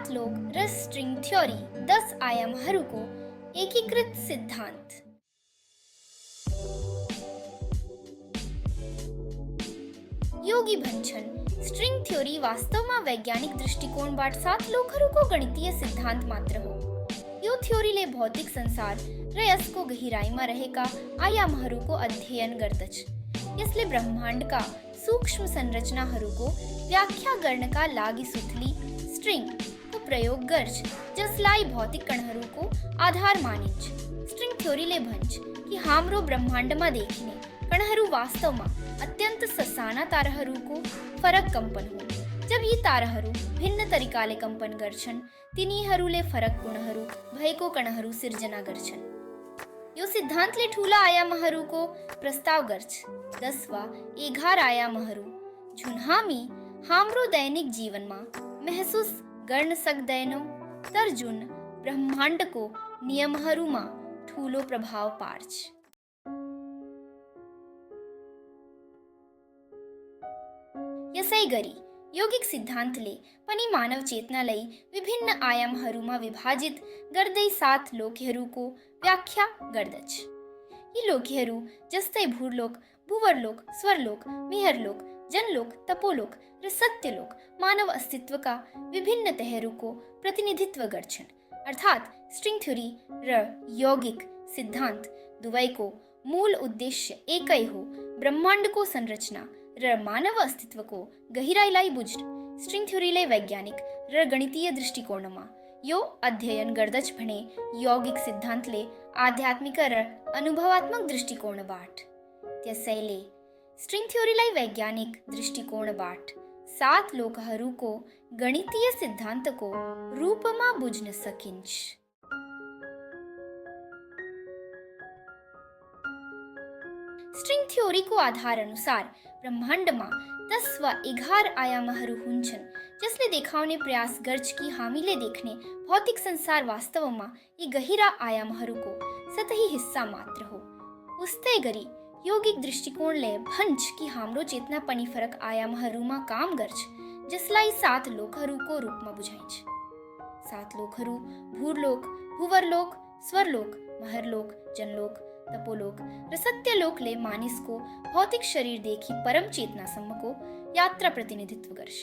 सात लोक र string theory 10 आयामहरूको एकीकृत सिद्धान्त। योगी भन्छन् स्ट्रिङ थ्योरी वास्तवमा वैज्ञानिक दृष्टिकोणबाट सात लोकहरूको गणितीय सिद्धान्त मात्र हो। यो थ्योरीले भौतिक संसार र यसको गहिराईमा रहेका आयामहरूको अध्ययन गर्दछ। यसले ब्रह्माण्डका सूक्ष्म संरचनाहरूको व्याख्या गर्नका लागि सुत्ली स्ट्रिङको प्रयोग गर्छ, जसलाई भौतिक कणहरूको आधार मानिन्छ। स्ट्रिङ थ्योरीले भन्छ कि हाम्रो ब्रह्माण्डमा देखिने कणहरू वास्तवमा अत्यन्त ससाना ताराहरूको फरक कम्पन हुन्। जब यी ताराहरू भिन्न तरिकाले कम्पन गर्छन्, तिनीहरूले फरक गुणहरू भएको कणहरू सिर्जना गर्छन्। यो सिद्धान्तले ठूला आयामहरूको प्रस्ताव गर्छ, 10 वा 11 आयामहरू जुन हामी हाम्रो दैनिक जीवनमा महसुस गर्न सक्दैनौँ, तर जुन ब्रह्माण्डको नियमहरूमा ठूलो प्रभाव पार्छ। यसै गरी योगिक सिद्धान्तले पनि मानव चेतनालाई विभिन्न आयामहरूमा विभाजित गर्दै 7 लोकहरूको व्याख्या गर्दछ। यी लोकहरू जस्तै भूरलोक, भूवरलोक, स्वर्लोक, मेहरलोक, जनलोक, तपोलोक र सत्यलोक मानव अस्तित्वका विभिन्न तहहरूको प्रतिनिधित्व गर्छन्। अर्थात् स्ट्रिङ थ्योरी र यौगिक सिद्धान्त दुवैको मूल उद्देश्य एकै हो, ब्रह्माण्डको संरचना र मानव अस्तित्वको गहिराईलाई बुझ्न। स्ट्रिङ थ्योरीले वैज्ञानिक र गणितीय दृष्टिकोणमा यो अध्ययन गर्दछ भने यौगिक सिद्धान्तले आध्यात्मिक र अनुभवात्मक दृष्टिकोणबाट। त्यसैले स्ट्रिङ थ्योरीलाई वैज्ञानिक दृष्टिकोणबाट 7 लोकहरूको गणितीय सिद्धान्तको रूपमा बुझ्न सकिन्छ। स्ट्रिङ थ्योरीको आधार अनुसार ब्रह्माण्डमा 10 वा 11 आयामहरू हुन्छन्, जसले देखाउने प्रयास गर्छ कि हामीले देख्ने भौतिक संसार वास्तवमा यी गहिरा आयामहरूको सतही हिस्सा मात्र हो। उस्तै गरी यौगिक दृष्टिकोणले भन्छ कि हाम्रो चेतना पनि फरक आयामहरूमा काम गर्छ, जसलाई 7 लोकहरूको रूपमा बुझाइन्छ। 7 लोकहरू भूरलोक, भूवरलोक, स्वर्लोक, महरलोक, जनलोक, तपोलोक र सत्यलोकले मानिसको भौतिक शरीरदेखि परम चेतनासम्मको यात्रा प्रतिनिधित्व गर्छ।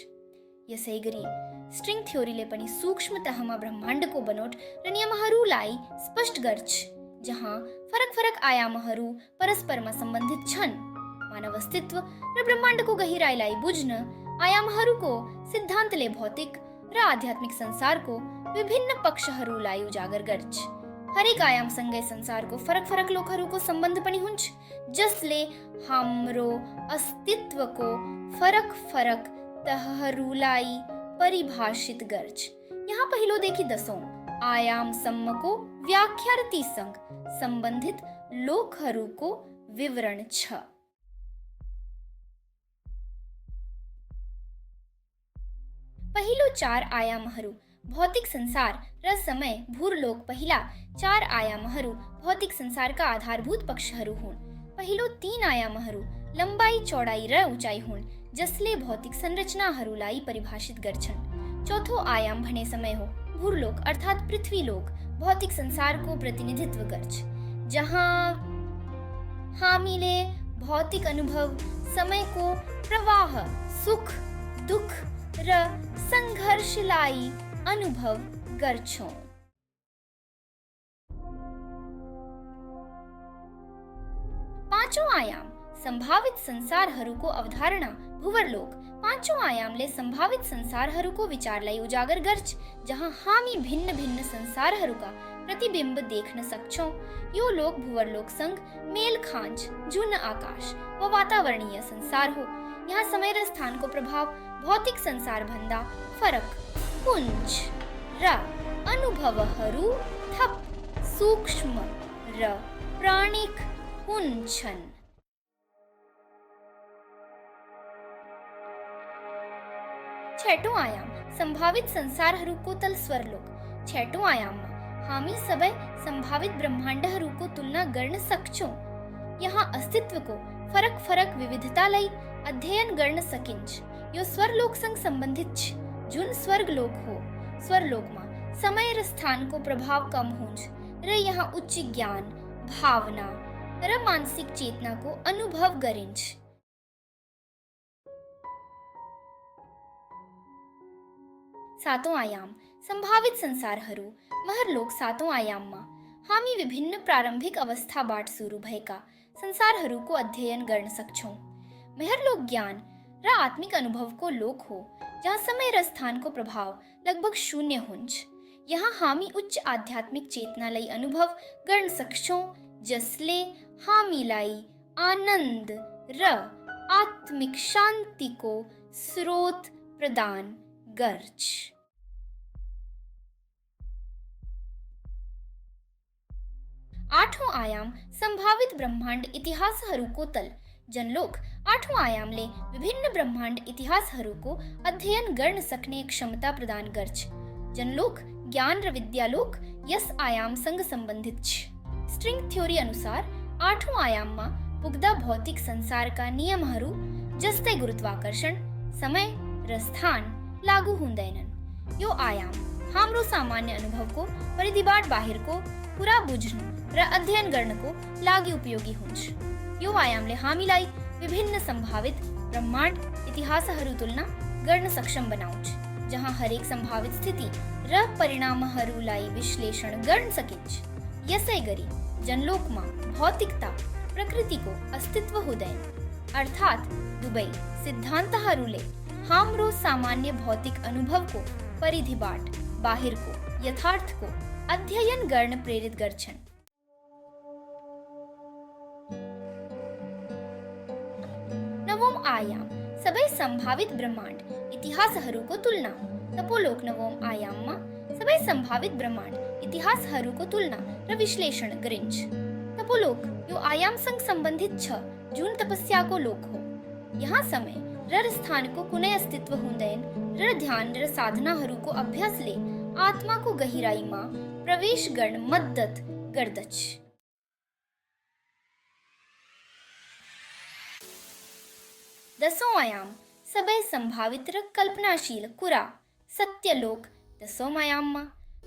यसै गरी स्ट्रिङ थ्योरीले पनि सूक्ष्म तहमा ब्रह्माण्डको बनोट र नियमहरूलाई स्पष्ट गर्छ, जहाँ फरक फरक आयामहरू परस्परमा सम्बन्धित छन्। मानव अस्तित्व र ब्रह्माण्डको गहिराईलाई बुझ्न आयामहरूको सिद्धान्तले भौतिक र आध्यात्मिक संसारको विभिन्न पक्षहरूलाई उजागर गर्छ। हरेक आयामसँगै संसारको फरक फरक लोकहरूको सम्बन्ध पनि हुन्छ, जसले हाम्रो अस्तित्वको फरक फरक तहहरूलाई परिभाषित गर्छ। यहाँ पहिलोदेखि 10औं आयामसम्मको व्याख्या र तीसँग सम्बन्धित लोकहरूको विवरण छ। पहिलो 4 आयामहरू भौतिक संसार र समय भूरलोक पहिला 4 आयामहरू भौतिक संसारका आधारभूत पक्षहरू हुन्। पहिलो 3 आयामहरू लम्बाई, चौडाई र उचाइ हुन्, जसले भौतिक संरचनाहरूलाई परिभाषित गर्छन्। चौथो आयाम भने समय हो। भूरलोक अर्थात् पृथ्वीलोक भौतिक संसारको प्रतिनिधित्व गर्छ, जहाँ हामीले भौतिक अनुभव, समयको प्रवाह, सुख, दुख र सङ्घर्षलाई अनुभव गर्छौं। पाँचौं आयाम संभावित संसारहरूको अवधारणा भूवरलोक। पाँचौं आयामले संभावित संसारहरूको विचारलाई उजागर गर्छ, जहाँ हामी भिन्न भिन्न संसारहरूका प्रतिबिम्ब देख्न सक्छौं। यो लोक भूवरलोकसँग मेल खान्छ, जुन आकाश वा वातावरणीय संसार हो। यहाँ समय र स्थानको प्रभाव भौतिक संसारभन्दा फरक हुन्छ र अनुभवहरू थप सूक्ष्म र प्राणिक हुन्छन्। छठौं आयाम संभावित संसारहरूको तल स्वर्लोक। छठौं आयाममा हामी सबै संभावित ब्रह्माण्डहरूको तुलना गर्न सक्छौं। यहाँ अस्तित्वको फरक फरक विविधतालाई अध्ययन गर्न सकिन्छ। यो स्वर्लोकसँग सम्बन्धित छ, जुन स्वर्गलोक हो। स्वर्लोक में समय र स्थान को प्रभाव कम होंज र यहाँ उच्च ज्ञान भावना र मानसिक चेतना को अनुभव करेंज। सातों आयाम संभावित संसारहरू महरलोक सातों आयाममा हामी विभिन्न प्रारंभिक अवस्थाबाट सुरु भएका संसारहरूको अध्ययन गर्न सक्छौं। महरलोक ज्ञान र आत्मिक अनुभवको लोक हो जहाँ समय र स्थानको प्रभाव लगभग शून्य हुन्छ। यहाँ हामी उच्च आध्यात्मिक चेतनालाई अनुभव गर्न सक्छौं जसले हामीलाई आनन्द र आत्मिक शान्तिको स्रोत प्रदान गर्छ। आठौं आयाम संभावित ब्रह्माण्ड इतिहासहरूको तल जनलोक आठौं आयामले विभिन्न ब्रह्माण्ड इतिहासहरूको अध्ययन गर्न सक्ने क्षमता प्रदान गर्छ। जनलोक ज्ञान र विद्यालोक यस आयामसँग सम्बन्धित छ। स्ट्रिङ थ्योरी अनुसार आठौं आयाममा पुग्दा भौतिक संसारका नियमहरू जस्तै गुरुत्वाकर्षण समय र स्थान लागू हुँदैनन्। यो आयाम हाम्रो सामान्य अनुभवको परिधिबाट बाहिरको कुरा बुझ्नु र अध्ययन गर्नको लागि उपयोगी हुन्छ। यो आयामले हामीलाई विभिन्न सम्भावित ब्रह्माण्ड इतिहासहरू तुलना गर्न सक्षम बनाउँछ जहाँ हरेक सम्भावित स्थिति र परिणामहरूलाई विश्लेषण गर्न सकिन्छ। यसै गरी जनलोकमा भौतिकता प्रकृतिको अस्तित्व हुँदैन, अर्थात् दुवै सिद्धान्तहरूले हाम्रो सामान्य भौतिक अनुभवको परिधिबाट बाहिरको यथार्थको अध्ययन गर्न प्रेरित गर्छन्। नवौं आयाम सबै सम्भावित ब्रह्माण्ड इतिहासहरूको तुलना। तपोलोक नवौं आयाममा सबै सम्भावित ब्रह्माण्ड इतिहासहरूको तुलना र विश्लेषण गरिन्छ। तपोलोक यो आयामसँग सम्बन्धित छ जुन तपस्याको लोक हो। यहाँ समय र स्थानको कुनै अस्तित्व हुँदैन र ध्यान र साधनाहरूको अभ्यासले आत्माको गहिराईमा प्रवेश गर्न मद्दत गर्दछ। दसौं आयाम सबै सम्भावित र कल्पनाशील कुरा सत्यलोक दसौं आयाममा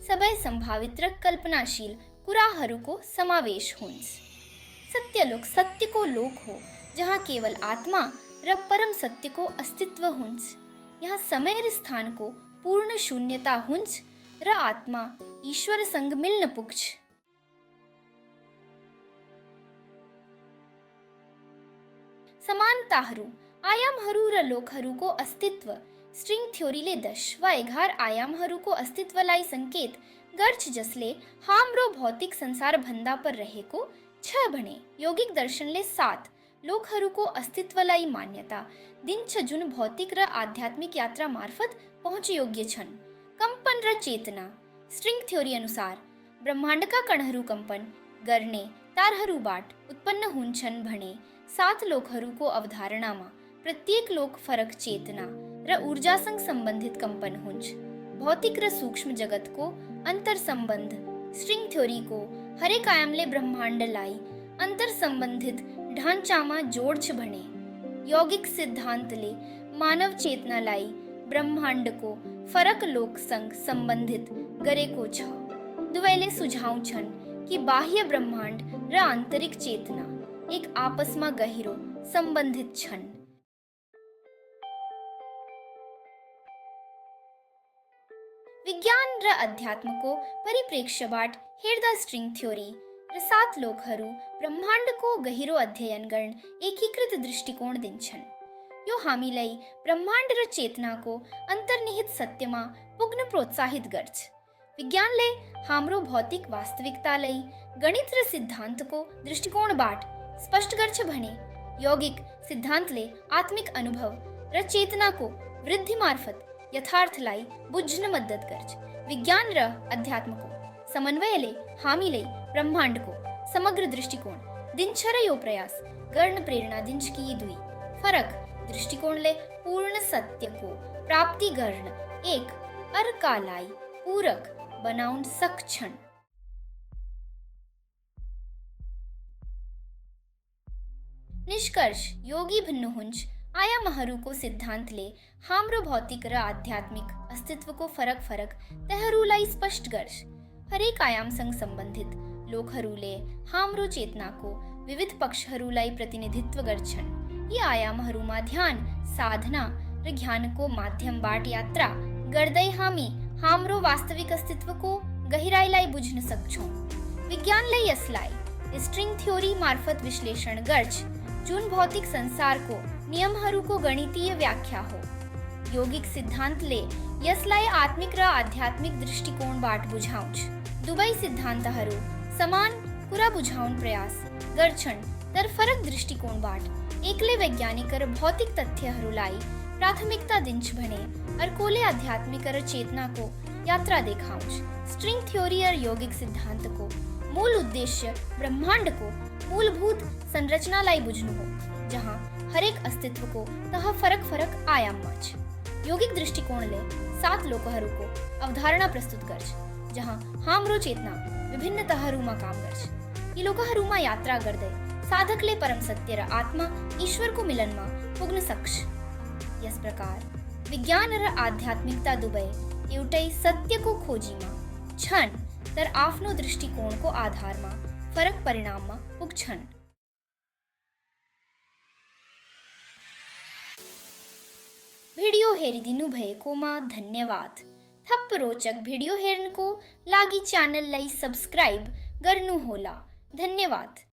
सबै सम्भावित र कल्पनाशील कुराहरूको समावेश हुन्छ। सत्यलोक सत्यको लोक हो जहाँ केवल आत्मा र परम सत्यको अस्तित्व हुन्छ। यहाँ समय र स्थानको पूर्ण शून्यता हुन्छ र आत्मा ईश्वरसँग मिल्न पुग्छ। समानताहरू आयामहरू र लोकहरूको अस्तित्व स्ट्रिङ थ्योरीले 10 वा 11 आयामहरूको अस्तित्वलाई संकेत गर्छ जसले हाम्रो भौतिक संसार भन्दा पर रहेको छ भने योगिक दर्शनले 7 लोकहरूको अस्तित्वलाई मान्यता दिन्छ जुन भौतिक र आध्यात्मिक यात्रा मार्फत पहुँच योग्य छन्। कम्पन र चेतना स्ट्रिङ थ्योरी अनुसार ब्रह्माण्डका कणहरू कम्पन गर्ने तारहरूबाट उत्पन्न हुन्छन् भने 7 लोकहरूको अवधारणामा प्रत्येक लोक फरक चेतना र ऊर्जासँग सम्बन्धित कम्पन हुन्छ। भौतिक र सूक्ष्म जगतको अन्तर सम्बन्ध स्ट्रिङ थ्योरीको हरेक आयामले ब्रह्माण्डलाई अन्तर सम्बन्धित ढाँचामा जोड्छ भने यौगिक सिद्धान्तले मानव चेतनालाई ब्रह्माण्डको फरक लोकसँग सम्बन्धित गरेको छ। दुवैले सुझाउँछन् कि बाह्य ब्रह्माण्ड र आन्तरिक चेतना एक आपसमा गहिरो सम्बन्धित छन्। विज्ञान र अध्यात्मको परिप्रेक्ष्यबाट हेर्दा स्ट्रिङ थ्योरी र 7 लोकहरू ब्रह्माण्डको गहिरो अध्ययन गर्न एकीकृत दृष्टिकोण दिन्छन्। यो हामीलाई ब्रह्माण्ड र चेतनाको अन्तर्निहित सत्यमा पुग्न प्रोत्साहित गर्छ। विज्ञानले हाम्रो भौतिक वास्तविकतालाई गणित र सिद्धान्तको दृष्टिकोणबाट स्पष्ट गर्छ भने यौगिक सिद्धान्तले आत्मिक अनुभव र चेतनाको वृद्धि मार्फत यथार्थलाई बुझ्न मद्दत गर्छ। विज्ञान र अध्यात्मको समन्वयले हामीलाई ब्रह्माण्डको समग्र दृष्टिकोण दिन्छ र यो प्रयास गर्न प्रेरणा दिन्छ कि यी दुई फरक दृष्टिकोणले पूर्ण सत्यको प्राप्ति गर्न एक अर्कालाई पूरक बनाउन सक्छन्। निष्कर्ष योगी भिन्न हुन्छ आयामहरूको सिद्धान्तले हाम्रो भौतिक र आध्यात्मिक अस्तित्वको फरक फरक तहरूलाई स्पष्ट गर्छ। हरेक आयामसँग सम्बन्धित लोकहरूले हाम्रो चेतनाको विविध पक्षहरूलाई प्रतिनिधित्व गर्छन्। यी आयामहरूमा ध्यान, साधना र ज्ञानको माध्यमबाट यात्रा गर्दै हामी हाम्रो वास्तविक अस्तित्वको गहिराईलाई बुझ्न सक्छौँ। विज्ञानले यसलाई स्ट्रिङ थ्योरी मार्फत विश्लेषण गर्छ, जुन भौतिक संसारको नियमहरूको गणितीय व्याख्या हो। योगिक सिद्धान्तले यसलाई आत्मिक र आध्यात्मिक दृष्टिकोणबाट बुझाउँछ। दुवै सिद्धान्तहरू समान कुरा बुझाउन प्रयास गर्छन्, तर फरक दृष्टिकोणबाट। एकले वैज्ञानिक र भौतिक तथ्यहरूलाई प्राथमिकता दिन्छ भने अर्कोले आध्यात्मिक र चेतनाको यात्रा देखाउँछ। स्ट्रिङ थ्योरी र यौगिक सिद्धान्तको मूल उद्देश्य ब्रह्माण्डको मूलभूत संरचनालाई बुझ्नु हो, जहाँ हरेक अस्तित्वको तह फरक फरक आयाममा छ। यौगिक दृष्टिकोणले 7 लोकहरूको अवधारणा प्रस्तुत गर्छ, जहाँ हाम्रो चेतना विभिन्न तहहरूमा काम गर्छ। यी लोकहरूमा यात्रा गर्दै साधकले परम सत्य र आत्मा ईश्वरको मिलनमा पुग्न सक्छ। यस प्रकार विज्ञान र आध्यात्मिकता दुवै एउटै सत्यको खोजीमा छन्, तर आफ्नो दृष्टिकोणको आधारमा फरक परिणाममा पुग्छन्। भिडियो हेरिदिनु भएकोमा धन्यवाद। थप रोचक भिडियो हेर्नको लागि च्यानललाई सब्स्क्राइब गर्नुहोला। धन्यवाद।